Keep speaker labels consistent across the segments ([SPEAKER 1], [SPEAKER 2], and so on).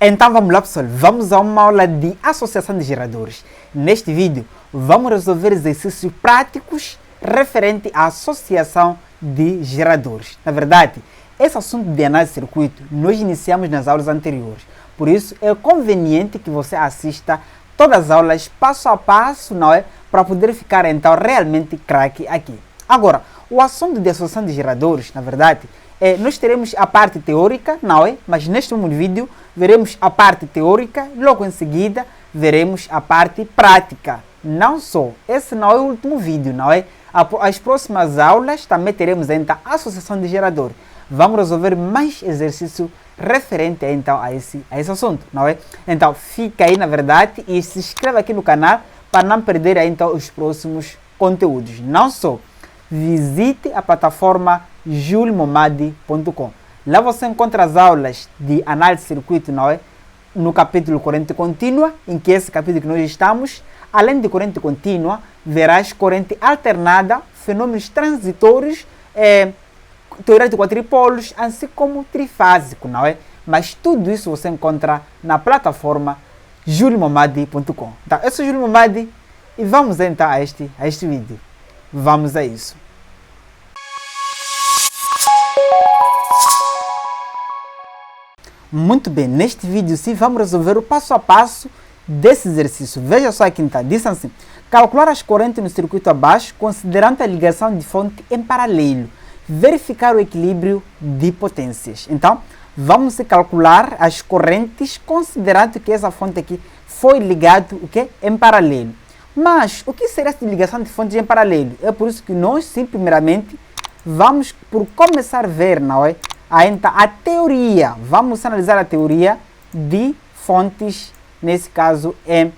[SPEAKER 1] Então vamos lá, pessoal, vamos a uma aula de associação de geradores. Neste vídeo vamos resolver exercícios práticos referente à associação de geradores. Na verdade, esse assunto de análise de circuito nós iniciamos nas aulas anteriores. Por isso é conveniente que você assista todas as aulas passo a passo, não é? Para poder ficar então realmente craque aqui. Agora, o assunto de associação de geradores, na verdade, nós teremos a parte teórica, não é? Mas neste último vídeo veremos a parte teórica, logo em seguida veremos a parte prática. Não só, esse não é o último vídeo, não é? As próximas aulas também teremos então a associação de geradores. Vamos resolver mais exercício referente então a esse assunto, não é? Então fica aí na verdade e se inscreva aqui no canal para não perder então os próximos conteúdos. Não só, visite a plataforma juliomomadi.com. Lá você encontra as aulas de análise de circuito, não é? No capítulo corrente contínua, em que esse capítulo que nós estamos, além de corrente contínua, verás corrente alternada, fenômenos transitórios, teoria de quadripolos, assim como trifásico, não é? Mas tudo isso você encontra na plataforma juliomomadi.com. Então, eu sou Julio Momadi e vamos então a este vídeo. Vamos a isso. Muito bem, neste vídeo sim vamos resolver o passo a passo desse exercício. Veja só aqui então, diz assim: calcular as correntes no circuito abaixo considerando a ligação de fonte em paralelo. Verificar o equilíbrio de potências. Então, vamos calcular as correntes considerando que essa fonte aqui foi ligada em paralelo. Mas, o que seria essa ligação de fontes em paralelo? É por isso que nós, sim, primeiramente, vamos por começar a ver, não é? A teoria. Vamos analisar a teoria de fontes, nesse caso, em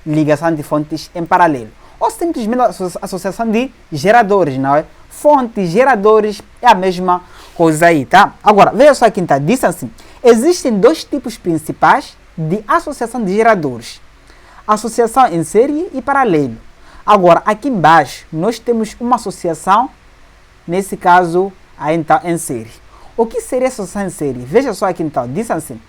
[SPEAKER 1] ligação de fontes em paralelo. Ou simplesmente a associação de geradores, não é? Fontes, geradores, é a mesma coisa aí, tá? Agora, veja só aqui, então, diz assim: existem dois tipos principais de associação de geradores. Associação em série e paralelo. Agora, aqui embaixo, nós temos uma associação, nesse caso, então, em série. O que seria associação em série? Veja só aqui, então, diz assim: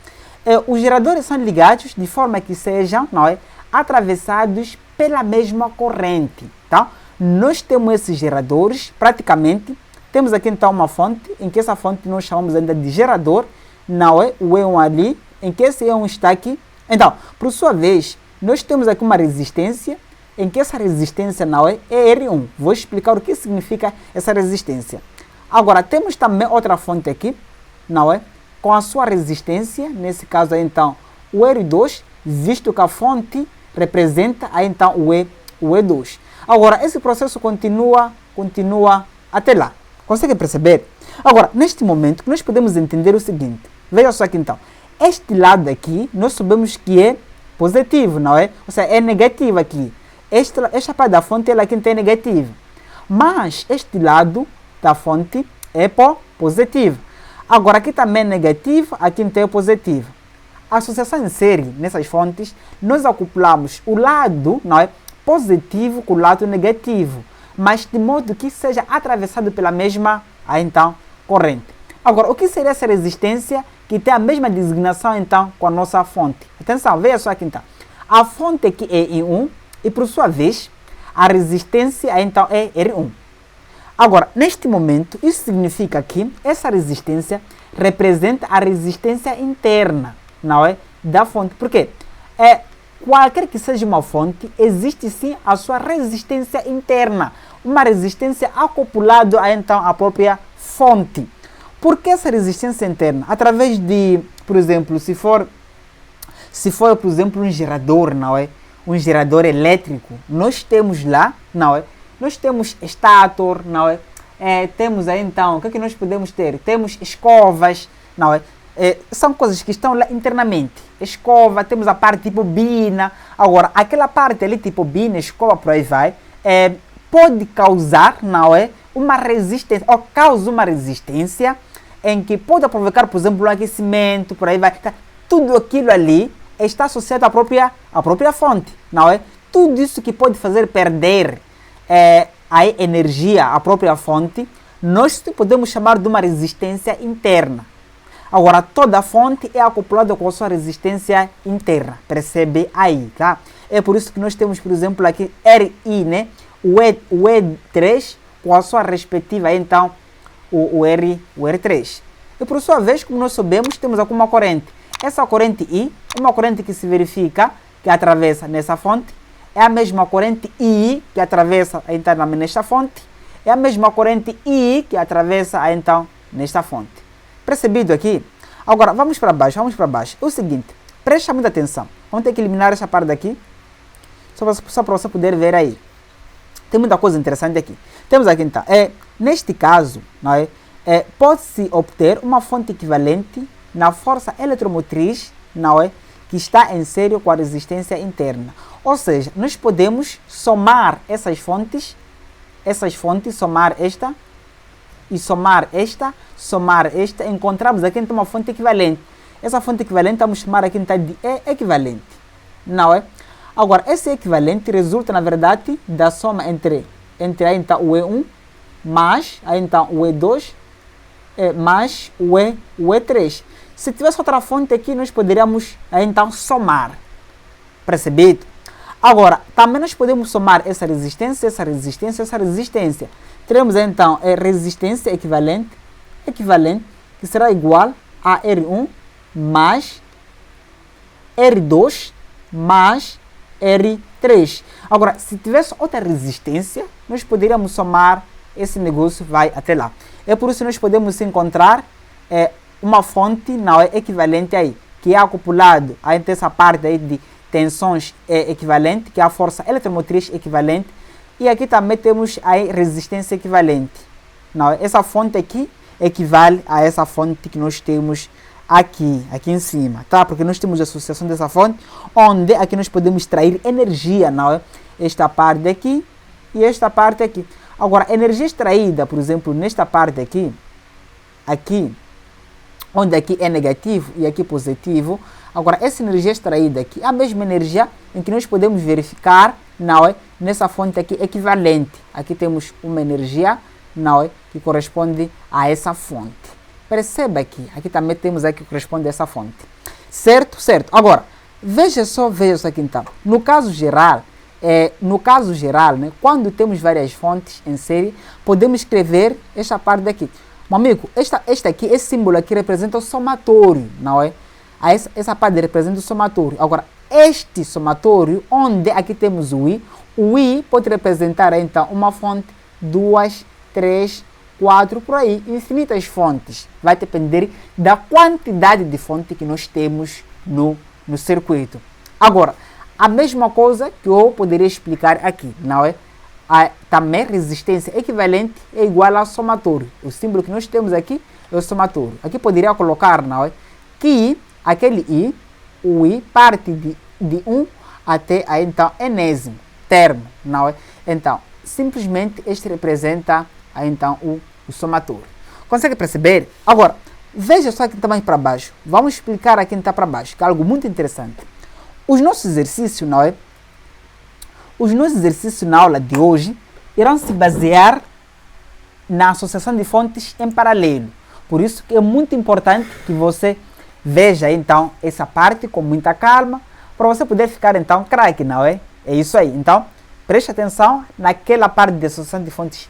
[SPEAKER 1] os geradores são ligados de forma que sejam, não é, atravessados pela mesma corrente, tá? Nós temos esses geradores, praticamente, temos aqui então uma fonte, em que essa fonte nós chamamos ainda de gerador, não é? O E1 ali, em que esse E1 está aqui. Então, por sua vez, nós temos aqui uma resistência, em que essa resistência não é R1. Vou explicar o que significa essa resistência. Agora, temos também outra fonte aqui, não é? Com a sua resistência, nesse caso aí, então, o R2, visto que a fonte representa aí, então, o E2. Agora, esse processo continua até lá. Consegue perceber? Agora, neste momento, nós podemos entender o seguinte. Veja só aqui, então. Este lado aqui, nós sabemos que é positivo, não é? Ou seja, é negativo aqui. Esta parte da fonte, ela aqui é negativa. Mas, este lado da fonte é positivo. Agora, aqui também é negativo, aqui então é positivo. A associação em série, nessas fontes, nós acoplamos o lado, não é, positivo com o lado negativo, mas de modo que seja atravessado pela mesma, então, corrente. Agora, o que seria essa resistência que tem a mesma designação, então, com a nossa fonte? Atenção, veja só aqui, então. A fonte aqui é I1 e, por sua vez, a resistência, então, é R1. Agora, neste momento, isso significa que essa resistência representa a resistência interna, não é, da fonte. Por quê? Qualquer que seja uma fonte, existe sim a sua resistência interna, uma resistência acoplada a então a própria fonte. Por que essa resistência interna? Através de, por exemplo, se for por exemplo um gerador, não é? Um gerador elétrico, nós temos lá, não é? Nós temos estator, não é? Temos aí então, o que é que nós podemos ter? Temos escovas, não é? São coisas que estão lá internamente. Escova, temos a parte tipo bobina. Agora, aquela parte ali tipo bobina, escova, por aí vai, pode causar, não é? Uma resistência, ou causa uma resistência em que pode provocar, por exemplo, um aquecimento, por aí vai. Tudo aquilo ali está associado à própria fonte, não é? Tudo isso que pode fazer perder a energia à própria fonte, nós podemos chamar de uma resistência interna. Agora, toda fonte é acoplada com a sua resistência interna, percebe aí, tá? É por isso que nós temos, por exemplo, aqui RI, né? O E3 com a sua respectiva, então, o R3. E por sua vez, como nós sabemos, temos aqui uma corrente. Essa corrente I é uma corrente que se verifica, que atravessa nessa fonte. É a mesma corrente I que atravessa internamente nesta fonte. É a mesma corrente I que atravessa então nesta fonte. Percebido aqui? Agora, vamos para baixo, É o seguinte, presta muita atenção. Vamos ter que eliminar essa parte daqui, só para você poder ver aí. Tem muita coisa interessante aqui. Temos aqui então, neste caso, não é? Pode-se obter uma fonte equivalente na força eletromotriz, não é? Que está em série com a resistência interna. Ou seja, nós podemos somar essas fontes, somar esta, e somar esta, encontramos aqui então uma fonte equivalente. Essa fonte equivalente vamos chamar aqui então de equivalente, não é? Agora, esse equivalente resulta na verdade da soma entre então, o E1 mais então, o E2 mais o E3. Se tivesse outra fonte aqui, nós poderíamos então somar. Percebido? Agora, também nós podemos somar essa resistência. Teremos então resistência equivalente, que será igual a R1 mais R2 mais R3. Agora, se tivesse outra resistência, nós poderíamos somar esse negócio, vai até lá. É por isso que nós podemos encontrar uma fonte não é equivalente aí, que é acoplado a essa parte aí de tensões equivalente, que é a força eletromotriz equivalente, e aqui também temos a resistência equivalente. Não, essa fonte aqui equivale a essa fonte que nós temos aqui em cima, tá? Porque nós temos a associação dessa fonte, onde aqui nós podemos extrair energia, não é? Esta parte aqui e esta parte aqui. Agora, a energia extraída, por exemplo, nesta parte aqui, onde aqui é negativo e aqui positivo. Agora, essa energia extraída aqui é a mesma energia em que nós podemos verificar, não é? Nessa fonte aqui equivalente. Aqui temos uma energia, não é? Que corresponde a essa fonte. Perceba aqui também temos aqui que corresponde a essa fonte. Certo? Agora, veja só aqui então. No caso geral, né, quando temos várias fontes em série, podemos escrever esta parte daqui. Meu amigo, esse símbolo aqui representa o somatório, não é? Essa parte representa o somatório. Agora, este somatório, onde aqui temos o I pode representar então uma fonte, 2, 3, 4, por aí, infinitas fontes. Vai depender da quantidade de fonte que nós temos no circuito. Agora, a mesma coisa que eu poderia explicar aqui, não é? Também resistência equivalente é igual ao somatório. O símbolo que nós temos aqui é o somatório. Aqui poderia colocar, não é? Que aquele o I parte de 1 até a então enésimo termo, não é? Então, simplesmente este representa então o somatório. Consegue perceber? Agora, veja só aqui também para baixo. Vamos explicar aqui está para baixo, que é algo muito interessante. Os nossos exercícios, não é? Os nossos exercícios na aula de hoje irão se basear na associação de fontes em paralelo. Por isso que é muito importante que você veja então essa parte com muita calma, para você poder ficar então craque, não é? É isso aí. Então, preste atenção naquela parte de associação de fontes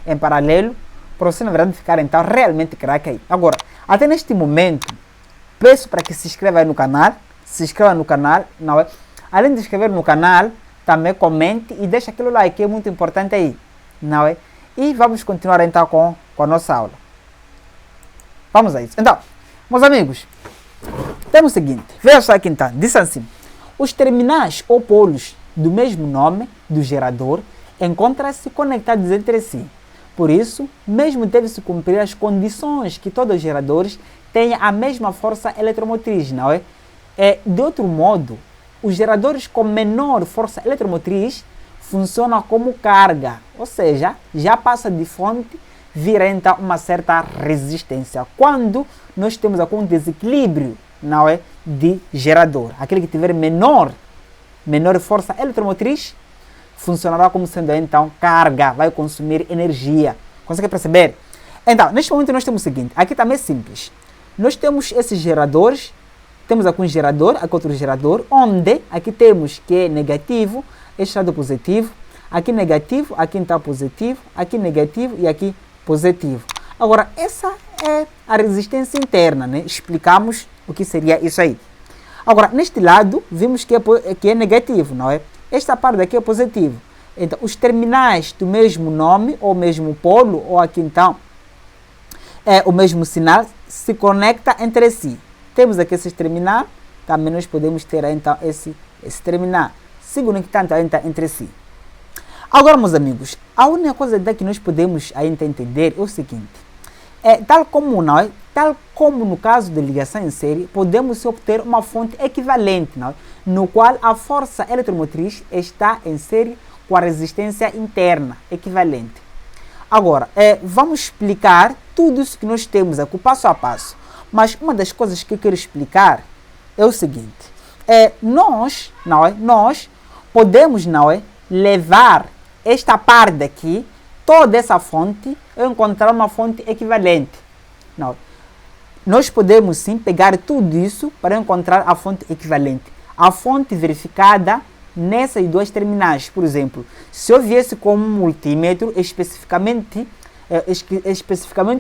[SPEAKER 1] em paralelo, para você na verdade ficar então realmente craque aí. Agora, até neste momento, peço para que se inscreva aí no canal, não é? Além de se inscrever no canal, também comente e deixa aquele like, que é muito importante aí, não é? E vamos continuar então com a nossa aula. Vamos a isso. Então, meus amigos, temos o seguinte, veja só aqui então, diz assim: os terminais ou polos do mesmo nome do gerador encontram-se conectados entre si. Por isso, mesmo deve-se cumprir as condições que todos os geradores tenham a mesma força eletromotriz, não é? De outro modo, os geradores com menor força eletromotriz funcionam como carga, ou seja, já passa de fonte, vira então uma certa resistência. Quando nós temos aqui um desequilíbrio, não é, de gerador, aquele que tiver menor força eletromotriz, funcionará como sendo então carga, vai consumir energia. Consegue perceber? Então, neste momento nós temos o seguinte, aqui também é simples. Nós temos esses geradores, temos aqui um gerador, aqui outro gerador, onde aqui temos que é negativo, este lado positivo, aqui negativo, aqui está positivo, aqui negativo e aqui positivo. Agora, essa é a resistência interna, né? Explicamos o que seria isso aí. Agora, neste lado, vimos que é negativo, não é? Esta parte daqui é positivo. Então, os terminais do mesmo nome, ou mesmo polo, ou aqui então, o mesmo sinal, se conecta entre si. Temos aqui esse terminal, também nós podemos ter então esse terminal, se conectando entre si. Agora, meus amigos, a única coisa que nós podemos ainda entender é o seguinte, tal como no caso de ligação em série, podemos obter uma fonte equivalente, não é? No qual a força eletromotriz está em série com a resistência interna equivalente. Agora, vamos explicar tudo isso que nós temos aqui, passo a passo. Mas uma das coisas que eu quero explicar é o seguinte, nós podemos, levar esta parte daqui, toda essa fonte, e encontrar uma fonte equivalente. Não. Nós podemos sim pegar tudo isso para encontrar a fonte equivalente. A fonte verificada nessas duas terminais. Por exemplo, se eu viesse com um multímetro, especificamente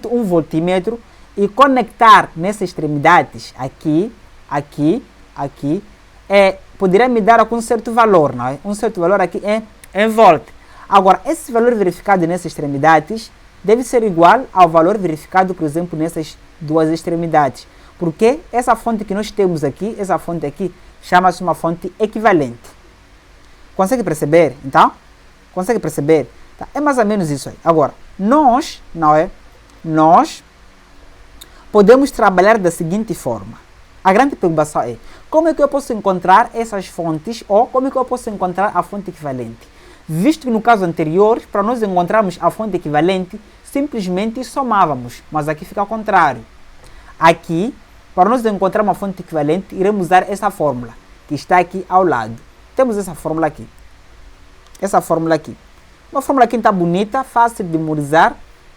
[SPEAKER 1] um voltímetro, e conectar nessas extremidades, aqui, poderia me dar algum certo valor, não é? Um certo valor aqui em volt. Agora, esse valor verificado nessas extremidades deve ser igual ao valor verificado, por exemplo, nessas duas extremidades. Porque essa fonte que nós temos aqui, essa fonte aqui, chama-se uma fonte equivalente. Consegue perceber, então? Consegue perceber? Tá? É mais ou menos isso aí. Agora, nós podemos trabalhar da seguinte forma. A grande preocupação é, como é que eu posso encontrar essas fontes, ou como é que eu posso encontrar a fonte equivalente? Visto que no caso anterior, para nós encontrarmos a fonte equivalente, simplesmente somávamos, mas aqui fica ao contrário. Aqui, para nós encontrar uma fonte equivalente, iremos usar essa fórmula, que está aqui ao lado. Temos essa fórmula aqui. Essa fórmula aqui. Uma fórmula aqui está bonita, fácil de memorizar,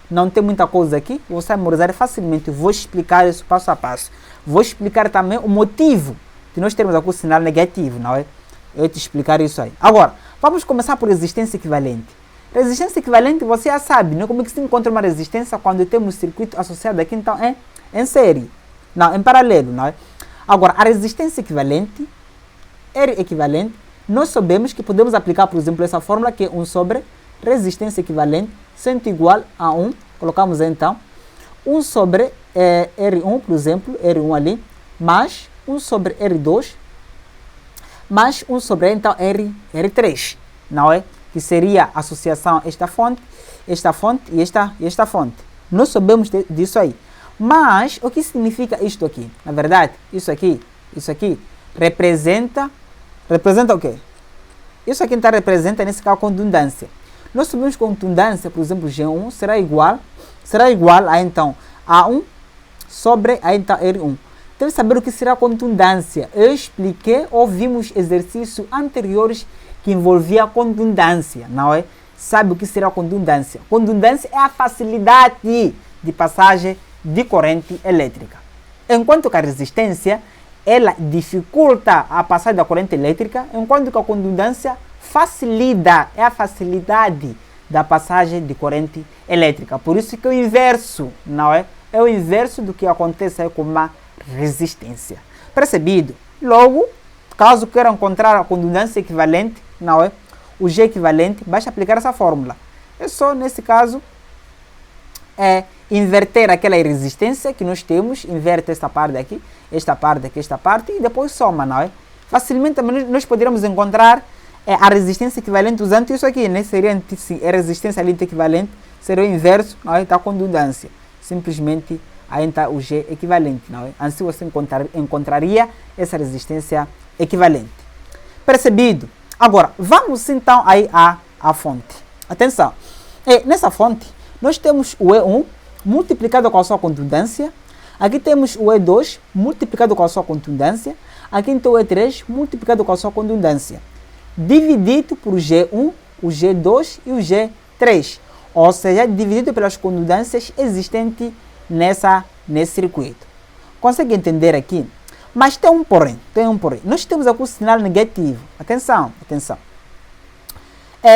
[SPEAKER 1] não tem muita coisa aqui, você vai memorizar facilmente. Vou explicar isso passo a passo. Vou explicar também o motivo de nós termos aqui o sinal negativo, não é? Eu vou te explicar isso aí. Agora, vamos começar por resistência equivalente. Resistência equivalente, você já sabe, né? Como é que se encontra uma resistência quando temos um circuito associado aqui, então, em série. Não, em paralelo, não é? Agora, a resistência equivalente, R equivalente, nós sabemos que podemos aplicar, por exemplo, essa fórmula que é 1 sobre resistência equivalente, sendo igual a 1, colocamos então, 1 sobre R1, por exemplo, R1 ali, mais 1 sobre R2, mais 1 sobre então R3, não é? Que seria a associação esta fonte e esta fonte. Nós sabemos disso aí. Mas o que significa isto aqui? Na verdade, isso aqui representa o quê? Isso aqui então representa, nesse caso, condundância. Nós sabemos que a condundância, por exemplo, G1 será igual a então A1 sobre a então R1. Deve saber o que será condundância. Eu expliquei ou vimos exercícios anteriores que envolvia condundância, não é? Sabe o que será condundância? Condundância é a facilidade de passagem de corrente elétrica. Enquanto que a resistência, ela dificulta a passagem da corrente elétrica, enquanto que a condundância facilita, é a facilidade da passagem de corrente elétrica. Por isso que é o inverso, não é? É o inverso do que acontece aí com uma resistência. Percebido? Logo, caso queira encontrar a condundância equivalente, não é? O G equivalente, basta aplicar essa fórmula. É só, nesse caso, inverter aquela resistência que nós temos, inverte esta parte aqui, esta parte, e depois soma, não é? Facilmente nós poderíamos encontrar a resistência equivalente usando isso aqui, né? Seria a resistência ali equivalente, seria o inverso, não é? Da condundância. Simplesmente aí está o G equivalente, não é? Assim você encontraria essa resistência equivalente. Percebido? Agora, vamos então aí à fonte. Atenção, nessa fonte nós temos o E1 multiplicado com a sua condundância, aqui temos o E2 multiplicado com a sua condundância, aqui então o E3 multiplicado com a sua condundância, dividido por G1, o G2 e o G3, ou seja, dividido pelas condundâncias existentes nesse circuito. Consegue entender aqui? Mas tem um porém, Nós temos aqui o sinal negativo. Atenção, atenção.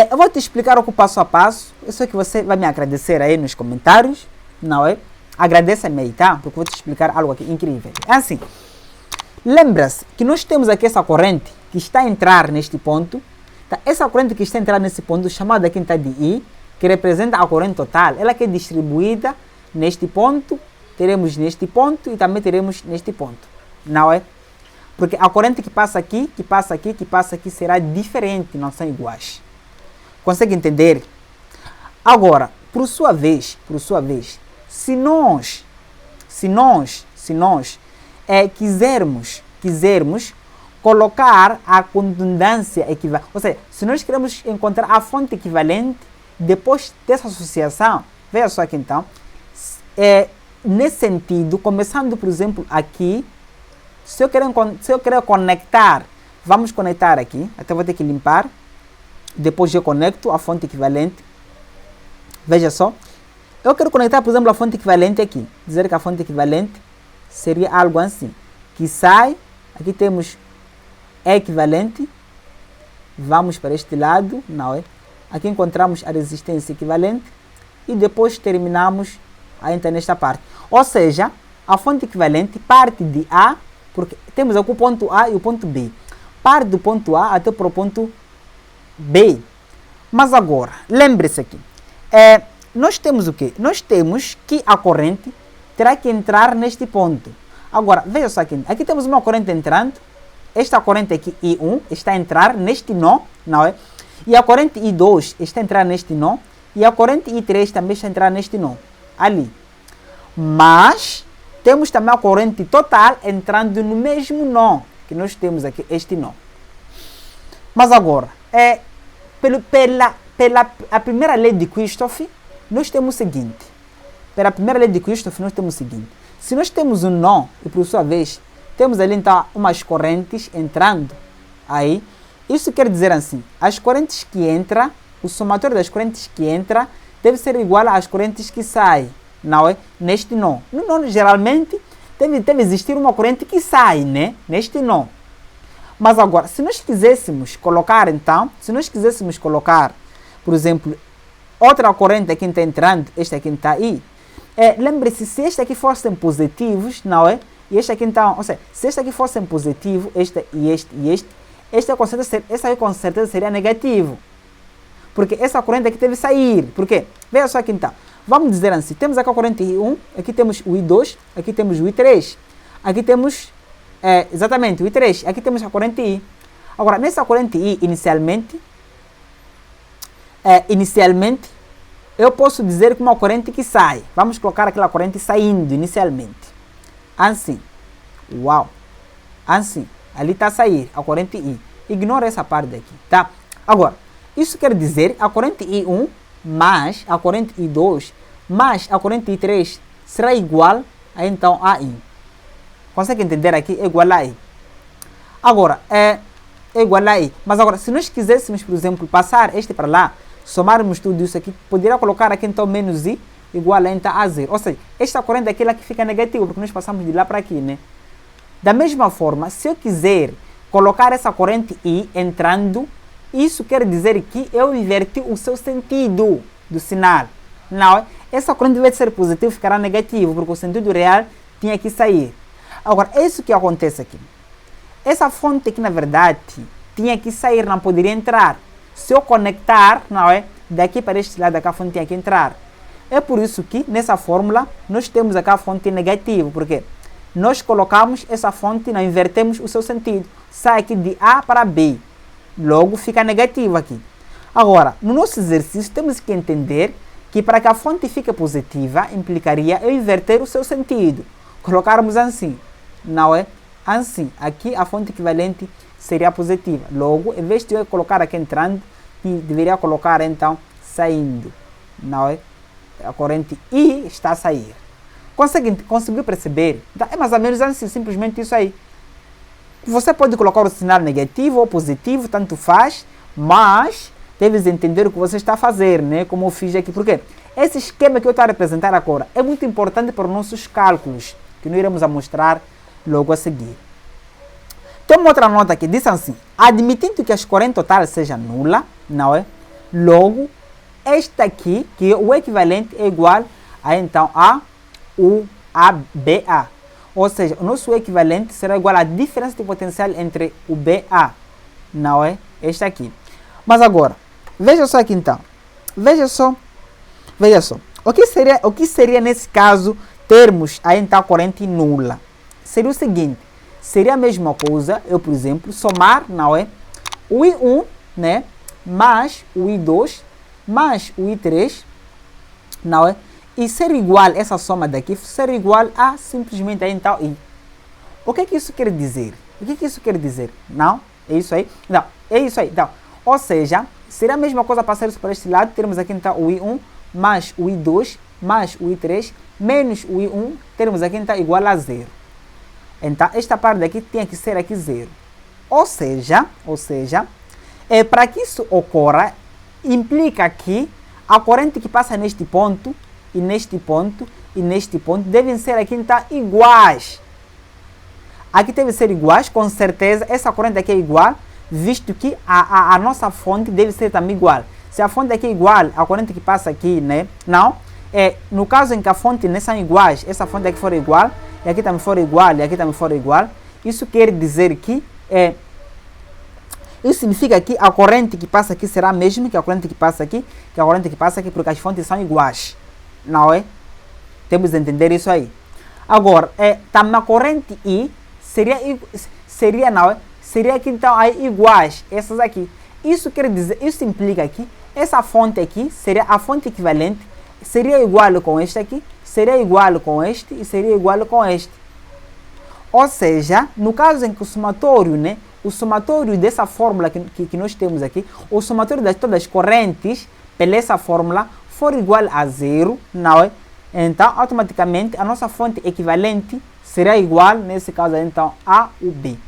[SPEAKER 1] Eu vou te explicar o passo a passo. Isso é que você vai me agradecer aí nos comentários, não é? Agradeça-me aí, tá? Porque eu vou te explicar algo aqui incrível. É assim. Lembra-se que nós temos aqui essa corrente que está a entrar neste ponto. Tá? Essa corrente que está a entrar nesse ponto, chamada aqui tá de I, que representa a corrente total, ela que é distribuída neste ponto, teremos neste ponto e também teremos neste ponto. Não é? Porque a corrente que passa aqui, que passa aqui, que passa aqui será diferente, não são iguais. Consegue entender? Agora, por sua vez, se nós quisermos colocar a condundância equivalente, ou seja, se nós queremos encontrar a fonte equivalente depois dessa associação, veja só aqui então, nesse sentido, começando por exemplo aqui, se eu quero conectar, vamos conectar aqui, até vou ter que limpar, depois eu conecto a fonte equivalente, veja só, eu quero conectar por exemplo a fonte equivalente aqui, dizer que a fonte equivalente seria algo assim, que sai, aqui temos equivalente, vamos para este lado, não é? Aqui encontramos a resistência equivalente e depois terminamos ainda nesta parte. Ou seja, a fonte equivalente parte de A, porque temos aqui o ponto A e o ponto B. Parte do ponto A até para o ponto B. Mas agora, lembre-se aqui, nós temos o quê? Nós temos que a corrente terá que entrar neste ponto. Agora, veja só aqui, aqui temos uma corrente entrando, esta corrente aqui, I1, está a entrar neste nó, não é? E a corrente I2 está a entrar neste nó, e a corrente I3 também está a entrar neste nó, ali. Mas, temos também a corrente total entrando no mesmo nó, que nós temos aqui, este nó. Mas agora, pela a primeira lei de Kirchhoff, nós temos o seguinte. Pela primeira lei de Kirchhoff, nós temos o seguinte. Se nós temos um nó, e por sua vez, temos ali então umas correntes entrando aí, isso quer dizer assim, as correntes que entram, o somatório das correntes que entram deve ser igual às correntes que saem, não é? Neste nó. No nó, geralmente, deve existir uma corrente que sai, né? Neste nó. Mas agora, se nós quiséssemos colocar, então, por exemplo, outra corrente aqui está entrando, esta aqui está aí, lembre-se, se este aqui fossem positivos, não é? E este aqui então, ou seja, se este aqui fossem positivo, este aqui com certeza seria negativo. Porque essa corrente aqui deve sair. Por quê? Veja só aqui então. Vamos dizer assim, temos aqui a corrente I1, aqui temos o I2, aqui temos o I3. Aqui temos, exatamente, o I3, aqui temos a corrente I. Agora, nessa corrente I, inicialmente, eu posso dizer que uma corrente que sai. Vamos colocar aquela corrente saindo inicialmente. Assim. Uau. Assim. Ali está a sair a corrente I. Ignora essa parte daqui, tá? Agora, isso quer dizer a corrente I1 mais a corrente I2 mais a corrente I3 será igual a então a I. Consegue entender aqui? É igual a I. Agora, é igual a I. Mas agora, se nós quiséssemos, por exemplo, passar este para lá, somarmos tudo isso aqui, poderia colocar aqui então menos I igual a então a zero. Ou seja, esta corrente aqui é ela que fica negativa, porque nós passamos de lá para aqui, né? Da mesma forma, se eu quiser colocar essa corrente I entrando, isso quer dizer que eu inverti o seu sentido do sinal. Não, essa corrente, em vez de ser positivo, ficará negativo, porque o sentido real tinha que sair. Agora, é isso que acontece aqui. Essa fonte aqui, na verdade, tinha que sair, não poderia entrar. Se eu conectar, não é? Daqui para este lado, a fonte tinha que entrar. É por isso que, nessa fórmula, nós temos aqui a fonte negativa, porque nós colocamos essa fonte, não invertemos o seu sentido. Sai aqui de A para B. Logo, fica negativo aqui. Agora, no nosso exercício, temos que entender que para que a fonte fique positiva, implicaria eu inverter o seu sentido. Colocarmos assim, não é? Assim, aqui a fonte equivalente seria positiva. Logo, em vez de eu colocar aqui entrando, deveria colocar então saindo, não é? A corrente I está a sair. Conseguiu perceber? Então, é mais ou menos assim, simplesmente isso aí. Você pode colocar o sinal negativo ou positivo, tanto faz, mas deves entender o que você está a fazer, né? Como eu fiz aqui. Porque esse esquema que eu estou a representar agora é muito importante para os nossos cálculos. que nós iremos mostrar logo a seguir. Tem uma outra nota que diz assim: admitindo que a corrente total seja nula, não é? Logo, esta aqui, que o equivalente é igual a então a BA. Ou seja, o nosso equivalente será igual à diferença de potencial entre o BA, não é? Este aqui. Mas agora, veja só aqui então. Veja só. O que seria nesse caso termos a então corrente nula? Seria o seguinte. Seria a mesma coisa, eu, por exemplo, somar, não é? O I1, né? Mais o I2, mais o I3, não é? E ser igual, essa soma daqui, ser igual a simplesmente a então I. O que isso quer dizer? Não? É isso aí? Não, é isso aí. Então, ou seja, seria a mesma coisa passar isso para este lado, termos aqui então o I1, mais o I2, mais o I3, menos o I1, termos aqui então igual a 0. Então, esta parte daqui tem que ser aqui 0. Ou seja, para que isso ocorra, implica que a corrente que passa neste ponto, e neste ponto, e neste ponto, devem ser aqui então iguais. Aqui deve ser iguais, com certeza, essa corrente aqui é igual, visto que a nossa fonte deve ser também igual. Se a fonte aqui é igual, a corrente que passa aqui, né? Não. No caso em que a fonte não são iguais, essa fonte aqui for igual, e aqui também for igual, e aqui também for igual, isso quer dizer que isso significa que a corrente que passa aqui será a mesma que a corrente que passa aqui, porque as fontes são iguais, não é? Temos de entender isso aí. Agora, também a corrente I seria não é? Seria aqui então aí iguais, essas aqui. Isso quer dizer, isso implica que essa fonte aqui seria a fonte equivalente, seria igual com este aqui, seria igual com este e seria igual com este. Ou seja, no caso em que o somatório, né? O somatório dessa fórmula que nós temos aqui, o somatório de todas as correntes pela essa fórmula for igual a 0, não é? Então, automaticamente, a nossa fonte equivalente será igual, nesse caso, então, a UB.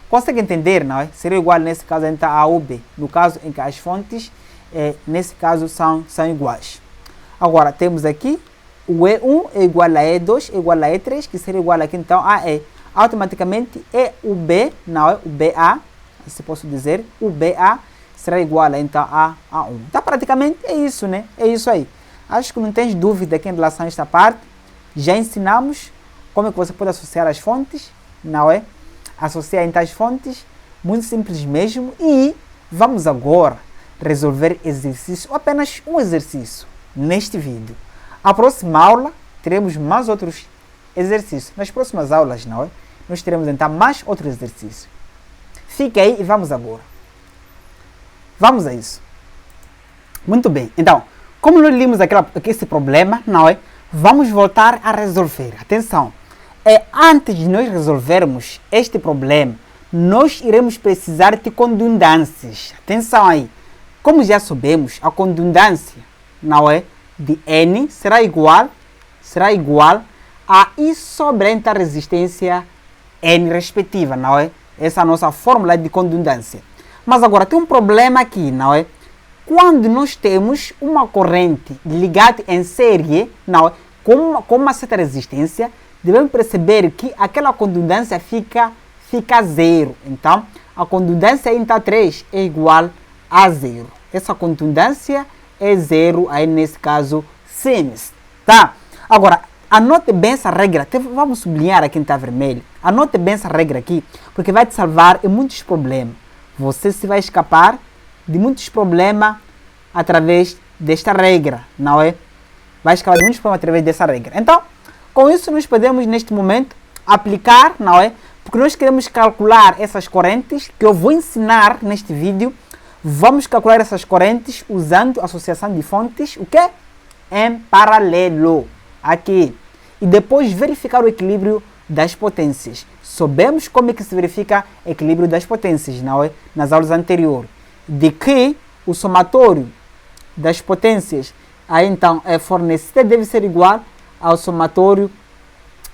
[SPEAKER 1] Consegue entender, não é? Seria igual, nesse caso, então, a UB. No caso em que as fontes, nesse caso, são iguais. Agora, temos aqui o E1 é igual a E2 é igual a E3, que seria igual aqui, então, a E. Automaticamente, o B, não é? O BA, se posso dizer, o BA será igual, então, a 1. Então, praticamente, é isso, né? É isso aí. Acho que não tens dúvida aqui em relação a esta parte. Já ensinamos como é que você pode associar as fontes, não é? Associar então as fontes, muito simples mesmo. E vamos agora resolver exercício, apenas um exercício neste vídeo. A próxima aula teremos mais outros exercícios. Nas próximas aulas, não é? Nós teremos então mais outros exercícios. Fique aí e vamos agora. Vamos a isso. Muito bem. Então, como nós vimos esse problema, não é? Vamos voltar a resolver. Atenção. Antes de nós resolvermos este problema, nós iremos precisar de condundâncias. Atenção aí. Como já sabemos, a condundância, não é? De N será igual a I sobre a resistência N respectiva, não é? Essa é a nossa fórmula de condundância. Mas agora tem um problema aqui, não é? Quando nós temos uma corrente ligada em série, não é? Com uma certa resistência, devemos perceber que aquela condundância fica 0. Então, a condundância então 3 é igual a 0. Essa condundância é 0, aí nesse caso, sims. Tá? Agora, anote bem essa regra. Vamos sublinhar aqui em tá vermelho. Anote bem essa regra aqui, porque vai te salvar em muitos problemas. Você se vai escapar de muitos problemas através desta regra, não é? Vai escapar de muitos problemas através dessa regra. Então, com isso nós podemos neste momento aplicar, não é? Porque nós queremos calcular essas correntes que eu vou ensinar neste vídeo. Vamos calcular essas correntes usando associação de fontes, o quê? Em paralelo, aqui. E depois verificar o equilíbrio das potências. Sabemos como é que se verifica o equilíbrio das potências, não é? Nas aulas anteriores. De que o somatório das potências aí então fornecida deve ser igual ao somatório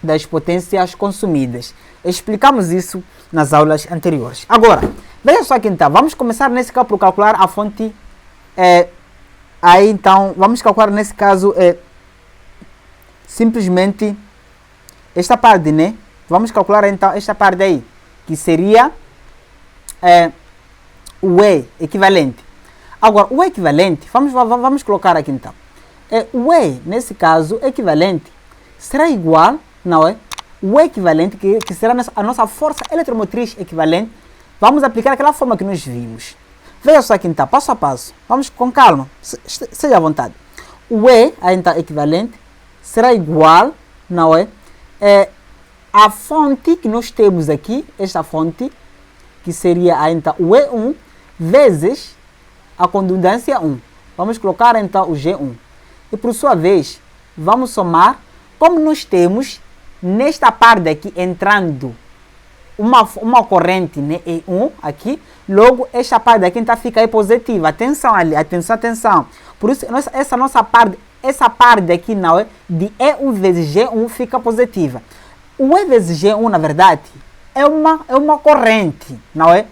[SPEAKER 1] das potências consumidas. Explicamos isso nas aulas anteriores. Agora, veja só aqui então, vamos começar nesse caso por calcular a fonte. Aí então, vamos calcular nesse caso simplesmente esta parte, né? Vamos calcular então esta parte aí, que seria o E equivalente. Agora, o equivalente, vamos colocar aqui então. O E, nesse caso, equivalente, será igual, não é? O equivalente, que será a nossa força eletromotriz equivalente, vamos aplicar aquela forma que nós vimos. Veja só aqui então, passo a passo. Vamos com calma, seja à vontade. O E, então, equivalente, será igual, não é? A fonte que nós temos aqui, esta fonte, que seria então o E1, vezes a condutância 1. Vamos colocar então o G1. E por sua vez, vamos somar, como nós temos nesta parte aqui entrando uma corrente, né, E1 aqui, logo esta parte aqui então fica aí positiva. Atenção ali, atenção, atenção. Por isso, essa parte aqui não é de E1 vezes G1 fica positiva. O E vezes G1, na verdade, é uma corrente, não é?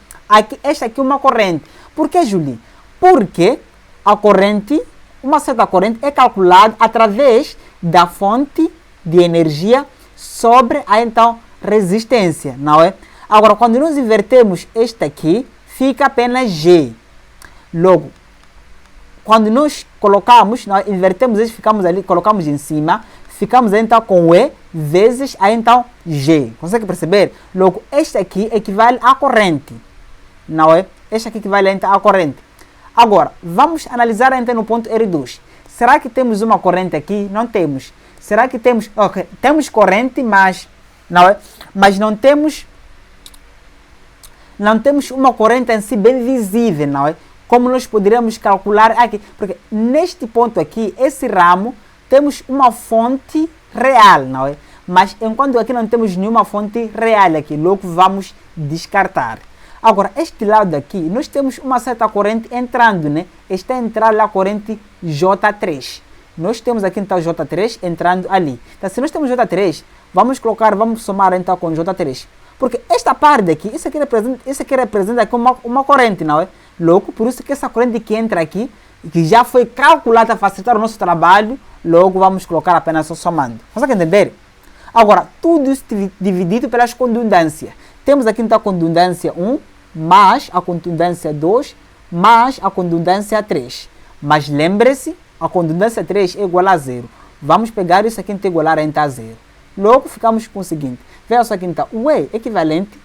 [SPEAKER 1] Esta aqui é uma corrente. Por que, Julie? Porque a corrente, uma certa corrente, é calculada através da fonte de energia sobre a então resistência, não é? Agora, quando nós invertemos este aqui, fica apenas G. Logo, quando nós colocamos, nós invertemos este, ficamos ali, colocamos em cima, ficamos então com E vezes a então G. Consegue perceber? Logo, este aqui equivale à corrente, não é? Este aqui equivale então à corrente. Agora, vamos analisar então no ponto R2. Será que temos uma corrente aqui? Não temos. Será que temos... Ok, temos corrente, mas não é? Mas não temos uma corrente em si bem visível, não é? Como nós poderíamos calcular aqui? Porque neste ponto aqui, esse ramo, temos uma fonte real, não é? Mas enquanto aqui não temos nenhuma fonte real aqui, logo vamos descartar. Agora, este lado aqui, nós temos uma certa corrente entrando, né? Está entrando a corrente J3. Nós temos aqui então J3 entrando ali. Então, se nós temos J3, vamos somar então com J3. Porque esta parte aqui, isso aqui representa aqui uma corrente, não é? Logo, por isso que essa corrente que entra aqui, que já foi calculada para facilitar o nosso trabalho, logo vamos colocar apenas só somando. Consegue entender? Agora, tudo isso dividido pelas condutâncias. Temos aqui então a condutância 1, mais a condutância 2, mais a condutância 3. Mas lembre-se, a condutância 3 é igual a 0. Vamos pegar isso aqui e igualar a 0. Logo, ficamos com o seguinte. Veja só aqui então, o E equivalente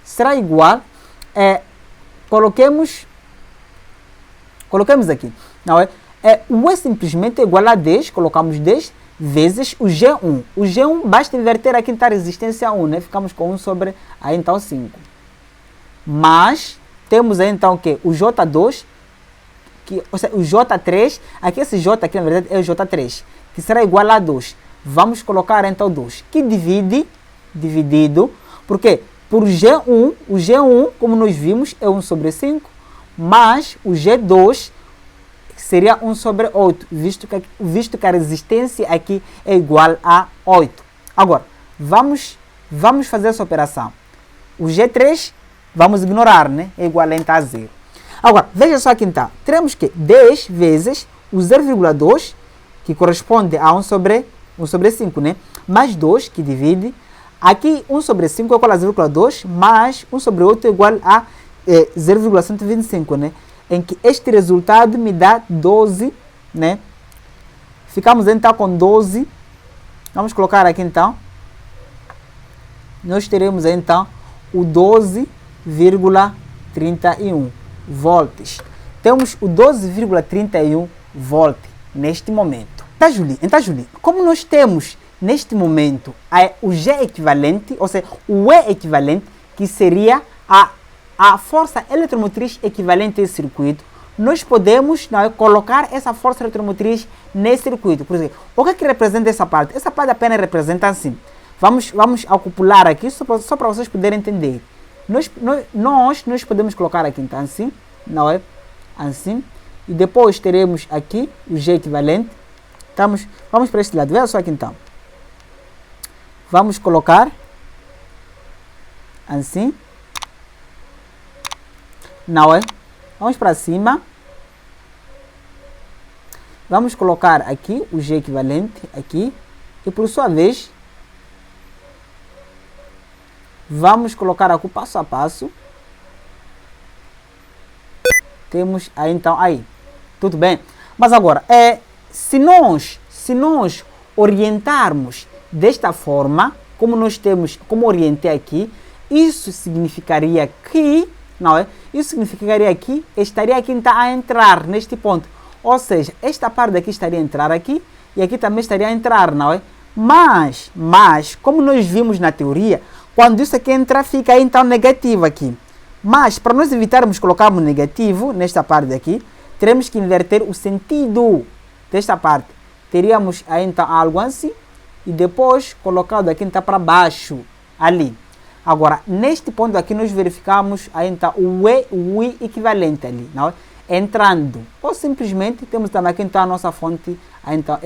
[SPEAKER 1] será igual, coloquemos aqui, não é? O E simplesmente é igual a 10, colocamos 10, vezes o G1. O G1 basta inverter aqui então a resistência 1, né? Ficamos com 1 sobre aí então 5. Mas temos aí então o que? O J2, ou seja, o J3, aqui esse J aqui na verdade é o J3, que será igual a 2. Vamos colocar então 2, que dividido, porque por G1, o G1, como nós vimos, é 1 sobre 5, mais o G2 seria 1 sobre 8, visto que a resistência aqui é igual a 8. Agora, vamos fazer essa operação. O G3, vamos ignorar, né? É igual a 0. Agora, veja só aqui então. Teremos que 10 vezes o 0,2, que corresponde a 1 sobre 5, né? Mais 2, que divide. Aqui, 1 sobre 5 é igual a 0,2, mais 1 sobre 8 é igual a 0,125, né? Em que este resultado me dá 12, né? Ficamos então com 12. Vamos colocar aqui então. Nós teremos então o 12,31 volts. Temos o 12,31 volt neste momento. Então, Julie, como nós temos neste momento o G equivalente, ou seja, o E equivalente, que seria a força eletromotriz equivalente a esse circuito, nós podemos colocar essa força eletromotriz nesse circuito. Por exemplo, o que representa essa parte? Essa parte apenas representa assim. Vamos acumular aqui só para vocês poderem entender. Nós podemos colocar aqui então assim, não é? Assim. E depois teremos aqui o G equivalente. Vamos para este lado. Veja só aqui então. Vamos colocar assim. Não é? Vamos para cima. Vamos colocar aqui o G equivalente aqui. E por sua vez, Vamos colocar aqui o passo a passo. Temos aí então aí. Tudo bem? Mas agora, se nós orientarmos desta forma, como orientei aqui, isso significaria que, não é? Isso significaria que estaria aqui então a entrar neste ponto. Ou seja, esta parte daqui estaria a entrar aqui e aqui também estaria a entrar, não é? Mas, como nós vimos na teoria, quando isso aqui entra, fica aí então negativo aqui. Mas, para nós evitarmos colocarmos negativo nesta parte aqui, teremos que inverter o sentido desta parte. Teríamos aí então algo assim e depois colocado aqui então para baixo, ali. Agora, neste ponto aqui nós verificamos aí então o I equivalente ali, não é? Entrando. Ou simplesmente temos também aqui então a nossa fonte aí, então,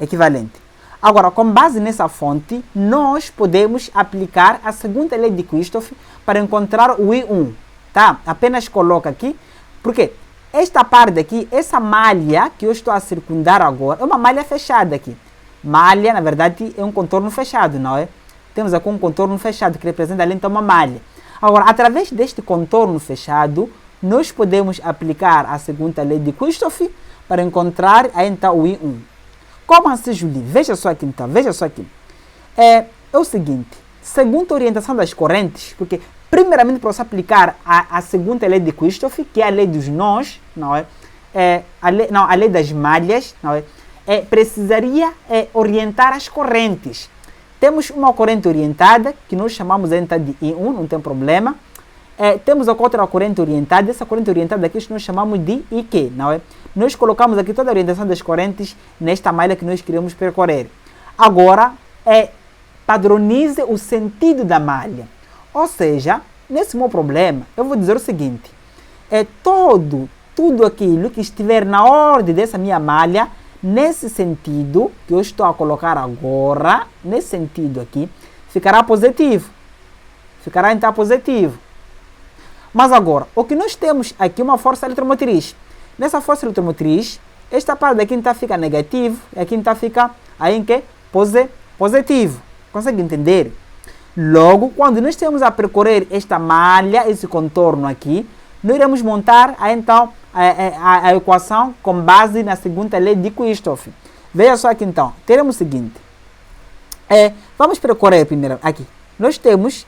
[SPEAKER 1] equivalente. Agora, com base nessa fonte, nós podemos aplicar a segunda lei de Kirchhoff para encontrar o I1, tá? Apenas coloca aqui, porque esta parte aqui, essa malha que eu estou a circundar agora, é uma malha fechada aqui. Malha, na verdade, é um contorno fechado, não é? Temos aqui um contorno fechado que representa ali então uma malha. Agora, através deste contorno fechado, nós podemos aplicar a segunda lei de Kirchhoff para encontrar aí então o I1. Como assim, Julie? Veja só aqui então, veja só aqui. É o seguinte, segundo a orientação das correntes, porque primeiramente para você aplicar a segunda lei de Kirchhoff, que é a lei dos nós, não é? A lei das malhas, não é? Precisaria orientar as correntes. Temos uma corrente orientada, que nós chamamos então de I1, não tem problema. Temos a outra corrente orientada, essa corrente orientada aqui nós chamamos de IQ, não é? Nós colocamos aqui toda a orientação das correntes nesta malha que nós queremos percorrer. Agora, padronize o sentido da malha. Ou seja, nesse meu problema, eu vou dizer o seguinte, tudo aquilo que estiver na ordem dessa minha malha, nesse sentido que eu estou a colocar agora, nesse sentido aqui, ficará positivo. Ficará então positivo. Mas agora, o que nós temos aqui é uma força eletromotriz. Nessa força eletromotriz, esta parte daqui então fica negativo, e aqui então fica aí em que? Positivo. Consegue entender? Logo, quando nós temos a percorrer esta malha, esse contorno aqui, nós iremos montar aí, então a equação com base na segunda lei de Kirchhoff. Veja só aqui então, teremos o seguinte. Vamos percorrer primeiro aqui. Nós temos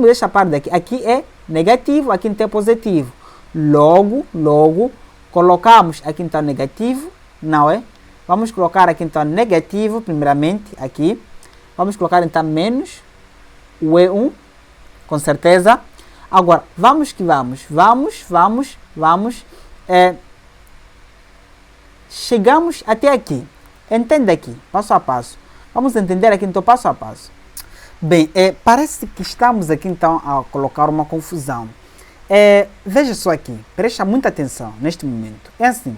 [SPEAKER 1] esta parte daqui. Aqui é negativo, aqui então é positivo. Logo, colocamos aqui então negativo, não é? Vamos colocar aqui então negativo, primeiramente, aqui. Vamos colocar então menos o E1, com certeza. Agora, vamos que vamos. Chegamos até aqui. Entenda aqui, passo a passo. Vamos entender aqui então passo a passo. Bem, parece que estamos aqui então a colocar uma confusão. Veja só aqui, presta muita atenção neste momento. É assim,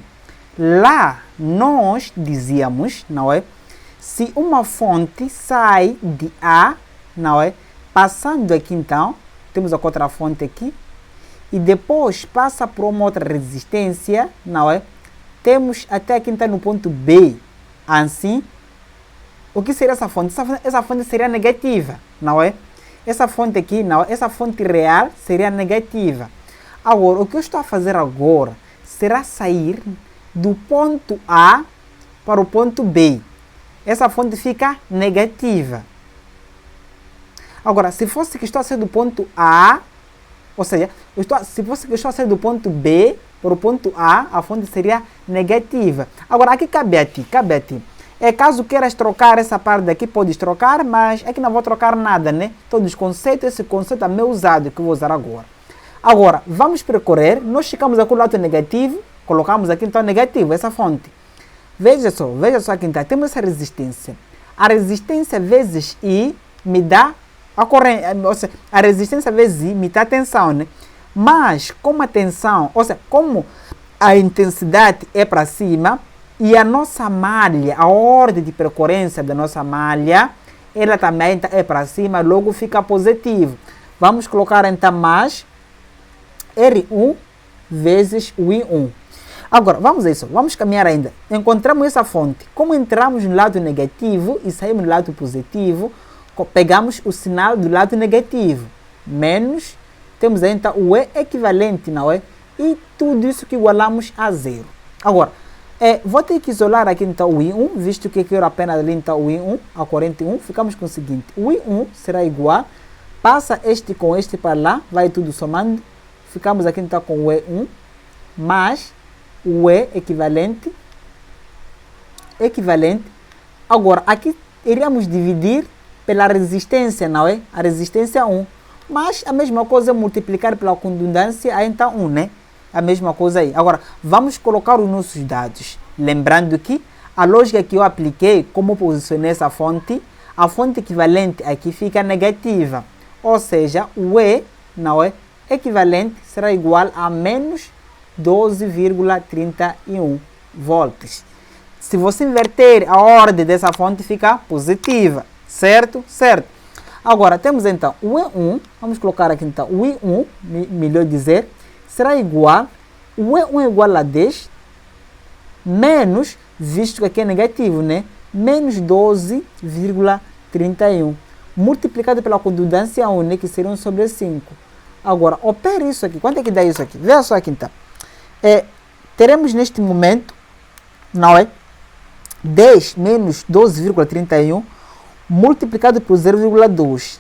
[SPEAKER 1] lá nós dizíamos, não é? Se uma fonte sai de A, não é? Passando aqui então, temos a outra fonte aqui, e depois passa por uma outra resistência, não é? Temos até aqui então no ponto B, assim. O que seria essa fonte? Essa fonte seria negativa, não é? Essa fonte aqui, não, essa fonte real seria negativa. Agora, o que eu estou a fazer agora será sair do ponto A para o ponto B. Essa fonte fica negativa. Agora, se fosse que estou a sair do ponto A, ou seja, se fosse que estou a sair do ponto B para o ponto A fonte seria negativa. Agora, aqui cabe a ti. Caso queiras trocar essa parte daqui, podes trocar, mas aqui não vou trocar nada, né? Todos os conceitos, esse conceito é meio usado, que eu vou usar agora. Agora, vamos percorrer, nós chegamos aqui no lado negativo, colocamos aqui então negativo, essa fonte. Veja só aqui então, temos essa resistência. A resistência vezes I me dá a corrente, ou seja, a resistência vezes I me dá tensão, né? Mas, como a tensão, ou seja, como a intensidade é para cima, e a nossa malha, a ordem de percorrência da nossa malha, ela também é para cima, logo fica positivo. Vamos colocar então mais R1 vezes o I1. Agora, vamos a isso, vamos caminhar ainda. Encontramos essa fonte. Como entramos no lado negativo e saímos no lado positivo, pegamos o sinal do lado negativo. menos, temos aí então o E equivalente, não é? E tudo isso que igualamos a zero. Agora, vou ter que isolar aqui então o I1, visto que eu quero apenas ali então o I1 a 41, ficamos com o seguinte, o I1 será igual, passa este com este para lá, vai tudo somando, ficamos aqui então com o E1, mais o E equivalente. Agora, aqui iríamos dividir pela resistência, não é? A resistência 1. Mas a mesma coisa multiplicar pela condundância, aí então 1, né? A mesma coisa aí. Agora, vamos colocar os nossos dados. Lembrando que a lógica que eu apliquei, como posicionei essa fonte, a fonte equivalente aqui fica negativa. Ou seja, o E, não é? Equivalente será igual a menos 12,31 volts. Se você inverter a ordem dessa fonte, fica positiva, certo? Certo. Agora, temos então o E1, vamos colocar aqui então o I1, melhor dizer, será igual, o E1 é igual a 10, menos, visto que aqui é negativo, né? Menos 12,31, multiplicado pela condundância 1, né? Que seria 1 sobre 5. Agora, opera isso aqui, quanto é que dá isso aqui? Veja só aqui então. Teremos neste momento, não é? 10 menos 12,31 multiplicado por 0,2,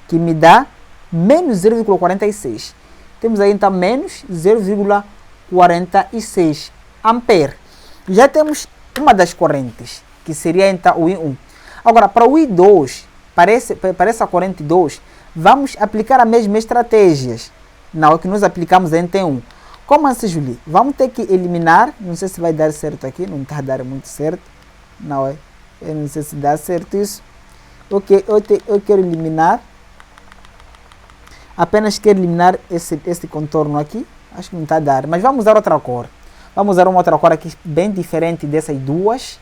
[SPEAKER 1] que me dá menos 0,46. Temos aí então menos 0,46 ampere. Já temos uma das correntes, que seria então o I1. Agora, para o I2, para essa corrente 2, vamos aplicar a mesma estratégias, não, que nós aplicamos em T1. Como assim, Julie? Vamos ter que eliminar, não sei se vai dar certo aqui, não está a dar muito certo, não é? Eu não sei se dá certo isso. Ok, eu quero eliminar, apenas quero eliminar esse contorno aqui, acho que não está a dar, mas vamos usar outra cor. Vamos usar uma outra cor aqui, bem diferente dessas duas,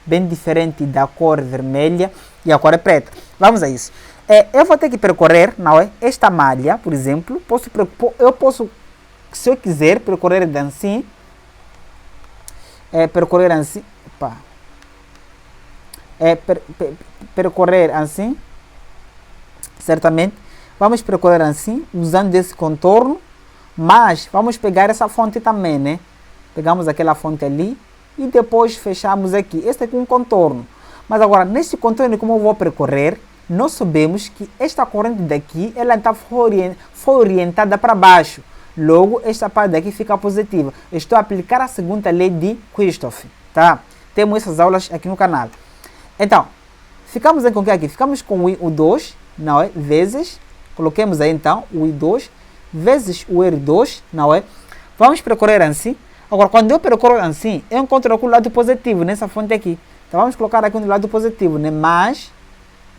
[SPEAKER 1] bem diferente da cor vermelha e a cor preta. Vamos a isso. Eu vou ter que percorrer, não é? Esta malha, por exemplo, eu posso, se eu quiser, percorrer assim, percorrer assim, certamente, vamos percorrer assim, usando esse contorno, mas vamos pegar essa fonte também, né? Pegamos aquela fonte ali e depois fechamos aqui. Este aqui é um contorno. Mas agora, neste contorno, como eu vou percorrer, nós sabemos que esta corrente daqui, ela então foi orientada para baixo. Logo, esta parte daqui fica positiva. Eu estou a aplicar a segunda lei de Kirchhoff, tá? Temos essas aulas aqui no canal. Então, ficamos com o que aqui? Ficamos com o I2, não é? Vezes, coloquemos aí então o I2, vezes o R2, não é? Vamos percorrer assim. Agora, quando eu percorro assim, eu encontro aqui o lado positivo nessa fonte aqui. Então, vamos colocar aqui no lado positivo, né? Mais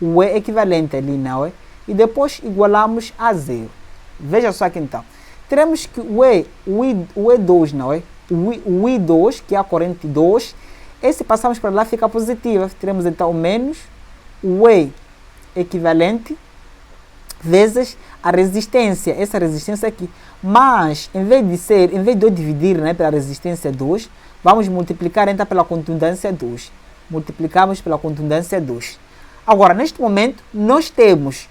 [SPEAKER 1] o E equivalente ali, não é? E depois igualamos a zero. Veja só aqui então. Teremos que o E2, não é? O I2, que é a corrente 2, esse passamos para lá, fica positiva. Teremos então menos o E equivalente vezes a resistência, essa resistência aqui. Mas, em vez de eu dividir, né, pela resistência 2, vamos multiplicar então pela contundência 2. Multiplicamos pela contundência 2. Agora, neste momento, nós temos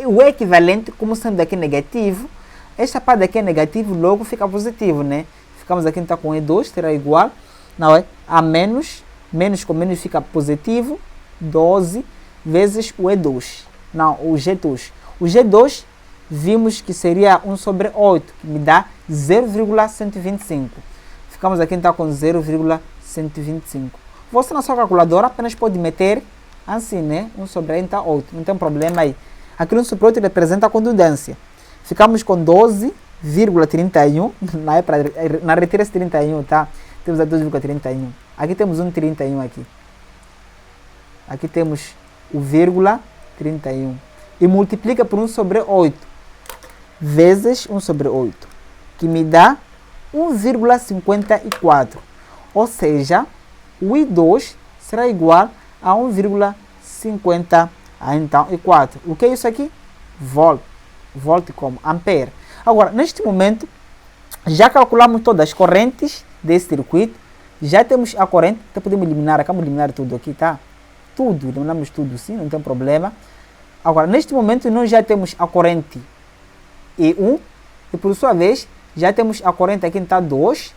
[SPEAKER 1] o equivalente, como sendo aqui negativo. Esta parte aqui é negativo, logo fica positivo, né? Ficamos aqui então com E2, será igual, não é? A menos, menos com menos fica positivo, 12 vezes o E2. Não, o G2. O G2, vimos que seria 1 sobre 8, que me dá 0,125. Ficamos aqui então com 0,125. Você na sua calculadora apenas pode meter assim, né? 1 sobre então 8, não tem problema aí. Aqui no sobre 8 representa a condundância. Ficamos com 12,31, na retira esse 31, tá? Temos a 12,31. Aqui temos um 31 aqui. Aqui temos o vírgula 31. E multiplica por 1 sobre 8. Vezes 1 sobre 8. Que me dá 1,54. Ou seja, o I2 será igual a 1,54. O que é isso aqui? Volt. Volt como? Ampere. Agora, neste momento, já calculamos todas as correntes desse circuito. Já temos a corrente. Então podemos eliminar, acabamos de eliminar tudo aqui, tá? Tudo, eliminamos tudo sim, não tem problema. Agora, neste momento, nós já temos a corrente E1 e, por sua vez, já temos a corrente aqui, então, 2.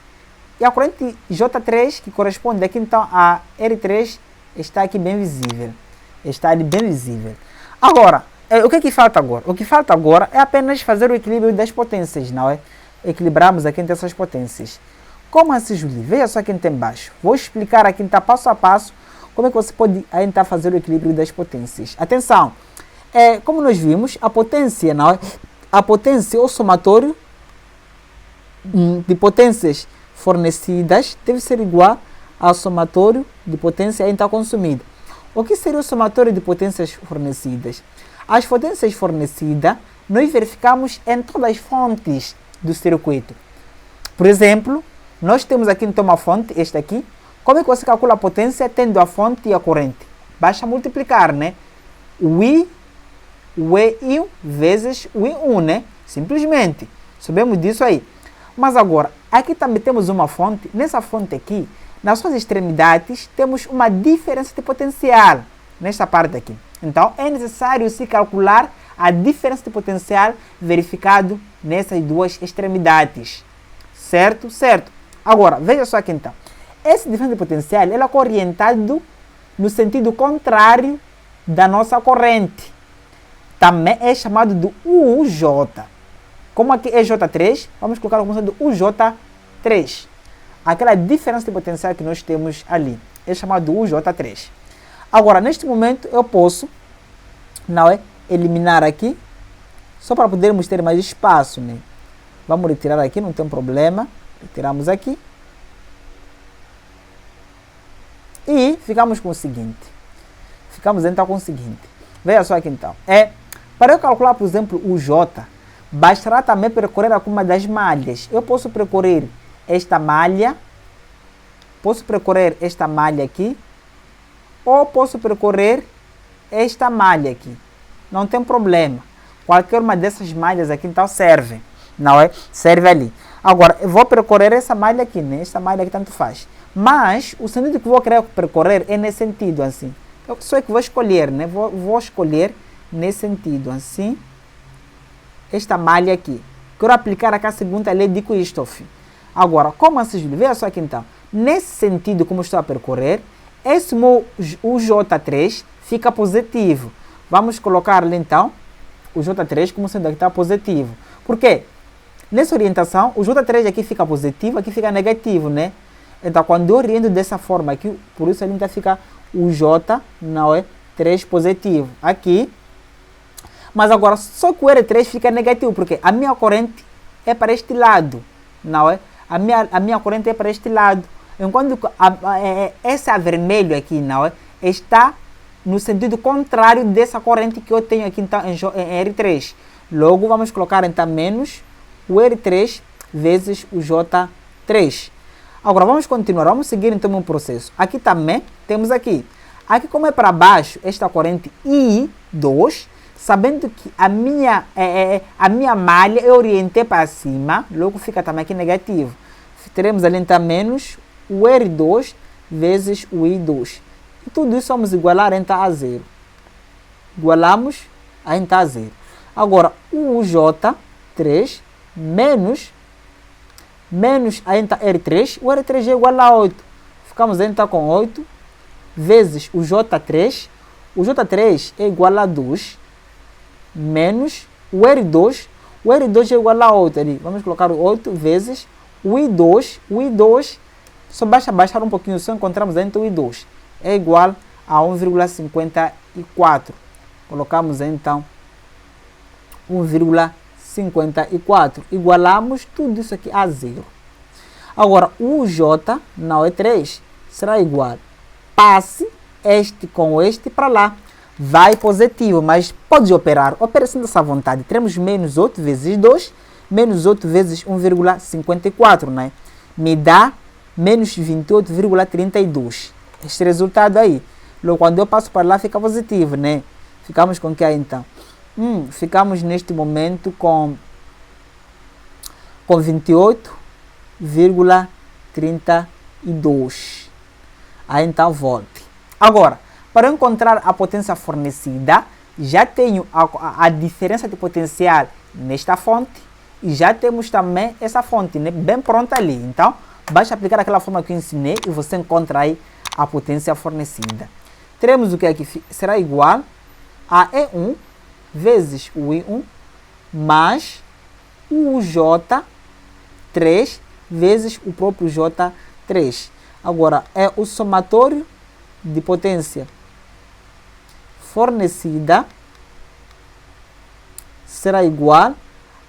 [SPEAKER 1] E a corrente J3, que corresponde aqui, então, a R3, está aqui bem visível. Está ali bem visível. Agora, o que é que falta agora? O que falta agora é apenas fazer o equilíbrio das potências, não é? Equilibramos aqui entre essas potências. Como assim, Julie? Veja só aqui embaixo. Vou explicar aqui, então, passo a passo, como é que você pode ainda fazer o equilíbrio das potências. Atenção! Como nós vimos, a potência, não é? A potência, o somatório de potências fornecidas deve ser igual ao somatório de potência ainda consumida. O que seria o somatório de potências fornecidas? As potências fornecidas nós verificamos em todas as fontes do circuito. Por exemplo, nós temos aqui então uma fonte, esta aqui. Como é que você calcula a potência tendo a fonte e a corrente? Basta multiplicar, né? O I1 vezes o I1, né? Simplesmente. Sabemos disso aí. Mas agora, aqui também temos uma fonte. Nessa fonte aqui, nas suas extremidades, temos uma diferença de potencial. Nesta parte aqui. Então, é necessário se calcular a diferença de potencial verificado nessas duas extremidades. Certo? Certo. Agora, veja só aqui então. Essa diferença de potencial, ela é orientada no sentido contrário da nossa corrente. Também é chamado de UJ. Como aqui é J3, vamos colocar como sendo UJ3. Aquela diferença de potencial que nós temos ali é chamado de UJ3. Agora, neste momento, eu posso, não é, eliminar aqui, só para podermos ter mais espaço, né? Vamos retirar aqui, não tem problema. Retiramos aqui. E ficamos com o seguinte. Ficamos então com o seguinte. Veja só aqui então. Para eu calcular, por exemplo, o J, bastará também percorrer alguma das malhas. Eu posso percorrer esta malha. Posso percorrer esta malha aqui. Ou posso percorrer esta malha aqui. Não tem problema. Qualquer uma dessas malhas aqui então serve. Não é? Serve ali. Agora, eu vou percorrer essa malha aqui, né? Esta malha aqui tanto faz. Mas, o sentido que vou querer percorrer é nesse sentido, assim. Eu só é que vou escolher, né? Vou escolher nesse sentido, assim. Esta malha aqui. Quero aplicar aqui a segunda lei de Kirchhoff. Agora, como assim, Júlio? Veja só aqui então. Nesse sentido, como estou a percorrer, esse meu J3 fica positivo. Vamos colocar ali então o J3 como sendo aqui está positivo. Por quê? Nessa orientação, o J3 aqui fica positivo, aqui fica negativo, né? Então, quando eu oriento dessa forma aqui, por isso ele ainda fica o J, não é? 3 positivo. Aqui. Mas agora, só que o R3 fica negativo, porque a minha corrente é para este lado, não é? A minha corrente é para este lado. Enquanto essa vermelho aqui, não é? Está no sentido contrário dessa corrente que eu tenho aqui então, em R3. Logo, vamos colocar então menos o R3 vezes o J3. Agora, vamos continuar. Vamos seguir então o processo. Aqui também temos aqui. Aqui, como é para baixo, esta corrente I2, sabendo que a minha malha eu orientei para cima, logo fica também aqui negativo. Teremos ali então menos o R2 vezes o I2. E tudo isso vamos igualar então a zero. Igualamos a então a zero. Agora, o J3 menos a então R3. O R3 é igual a 8. Ficamos então com 8 vezes o J3. O J3 é igual a 2 menos o R2. O R2 é igual a 8 ali. Vamos colocar o 8 vezes o I2. O I2, só basta baixar um pouquinho, só encontramos então o I2. É igual a 1,54. Colocamos então 1,54. Igualamos tudo isso aqui a zero. Agora, o J não é 3. Será igual. Passe este com este para lá. Vai positivo, mas pode operar. Operação dessa vontade. Teremos menos 8 vezes 2. Menos 8 vezes 1,54. Né? Me dá menos 28,32. Este resultado aí. Logo, quando eu passo para lá, fica positivo, né? Ficamos com o que aí, então? Ficamos neste momento com 28,32. Aí, então, volte. Agora, para encontrar a potência fornecida, já tenho a diferença de potencial nesta fonte e já temos também essa fonte, né, bem pronta ali. Então, basta aplicar aquela fórmula que eu ensinei e você encontra aí a potência fornecida. Teremos o que aqui será igual a E1 vezes o I1 mais o J3 vezes o próprio J3. Agora, é o somatório de potência fornecida será igual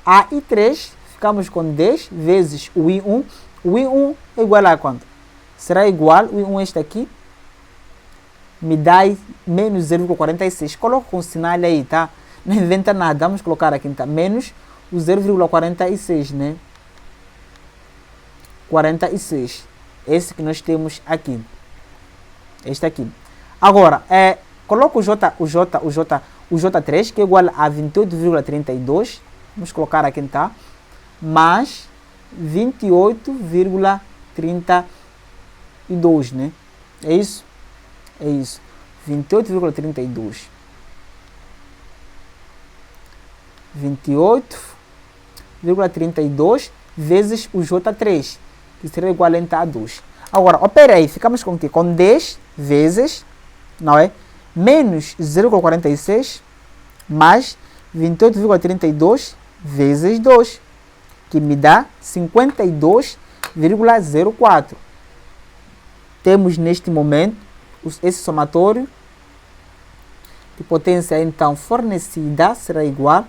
[SPEAKER 1] a I3, ficamos com 10 vezes o I1. O I1 é igual a quanto? Será igual, o I1 este aqui, me dá menos 0,46. Coloco com sinal aí, tá? Não inventa nada, vamos colocar aqui, tá? Menos o 0,46, né? 46. Esse que nós temos aqui. Este aqui. Agora, coloco o J3, que é igual a 28,32. Vamos colocar aqui, tá? Mais 28,32, né? É isso? É isso. 28,32. 28,32 vezes o J3, que será igual a 2. Agora, opera aí, ficamos com o quê? Com 10 vezes, não é? Menos 0,46 mais 28,32 vezes 2, que me dá 52,04. Temos neste momento esse somatório de potência então fornecida será igual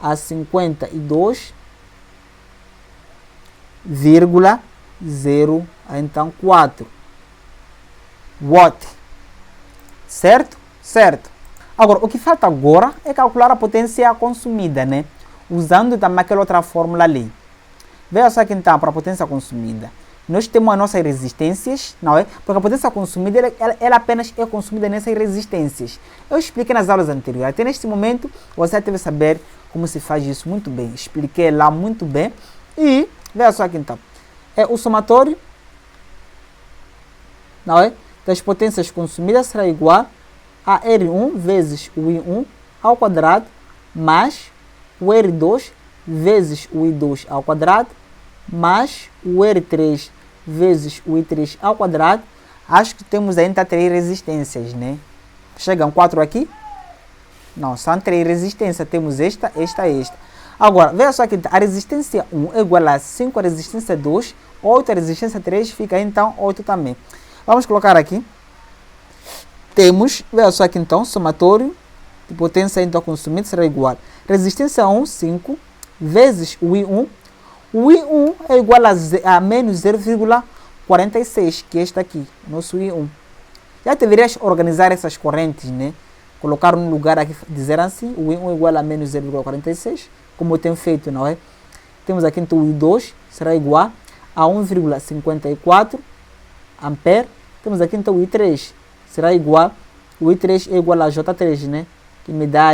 [SPEAKER 1] a 52,04 watt. Certo? Certo. Agora, o que falta agora é calcular a potência consumida, né? Usando também aquela outra fórmula ali. Veja só aqui então para a potência consumida. Nós temos as nossas resistências, não é? Porque a potência consumida, ela apenas é consumida nessas resistências. Eu expliquei nas aulas anteriores. Até neste momento, você deve saber como se faz isso muito bem. Expliquei lá muito bem. E, veja só aqui então. É o somatório, não é? Das potências consumidas será igual a R1 vezes o I1 ao quadrado mais o R2 vezes o I2 ao quadrado mais o R3 vezes o I3 ao quadrado. Acho que temos ainda 3 resistências, né? Chegam 4 aqui? Não, são 3 resistências. Temos esta. Agora, veja só aqui, a resistência 1 é igual a 5, a resistência 2, 8, a resistência 3, fica então 8 também. Vamos colocar aqui. Temos, veja só aqui então, somatório de potência então consumida será igual. Resistência 1, 5, vezes o I1. O I1 é igual a menos 0,46, que é este aqui, nosso I1. Já deverias organizar essas correntes, né? Colocar no lugar aqui, dizer assim, o I1 é igual a menos 0,46, como eu tenho feito, não é? Temos aqui então o I2, será igual a 1,54 ampere. Temos aqui então o I3, será igual, o I3 é igual a J3, né? Que me dá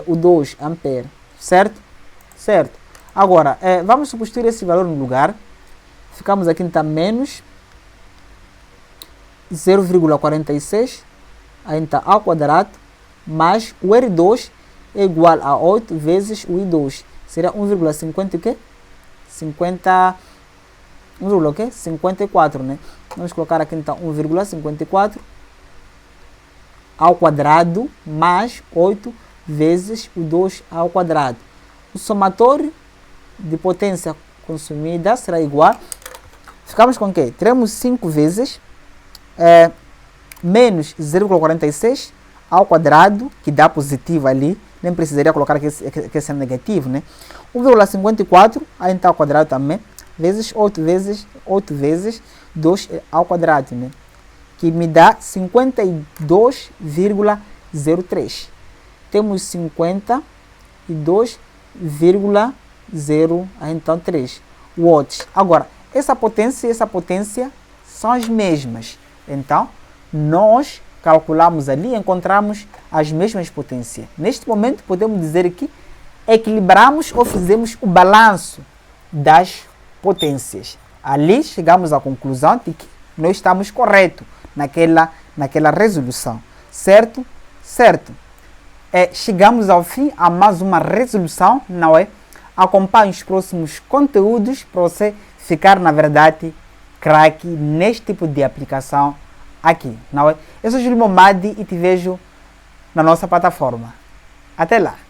[SPEAKER 1] o 2 ampere, certo? Certo. Agora, vamos substituir esse valor no lugar. Ficamos aqui então menos 0,46 então, ao quadrado mais o R2 é igual a 8 vezes o I2. Será 1,50 o quê? 54, né? Vamos colocar aqui então 1,54 ao quadrado mais 8 vezes o 2 ao quadrado. O somatório de potência consumida será igual. Ficamos com o quê? Teremos 5 vezes menos 0,46 ao quadrado, que dá positivo ali. Nem precisaria colocar que esse é negativo, né? 1,54 então ao quadrado também, vezes 8 vezes 2 ao quadrado, né? Que me dá 52,03. Temos 52,03 watts. Agora, essa potência e essa potência são as mesmas. Então, nós calculamos ali e encontramos as mesmas potências. Neste momento, podemos dizer que equilibramos ou fizemos o balanço das potências. Ali chegamos à conclusão de que nós estamos corretos naquela resolução. Certo? Certo. chegamos ao fim a mais uma resolução, não é? Acompanhe os próximos conteúdos para você ficar, na verdade, craque neste tipo de aplicação aqui, não é? Eu sou Júlio Momadi e te vejo na nossa plataforma. Até lá!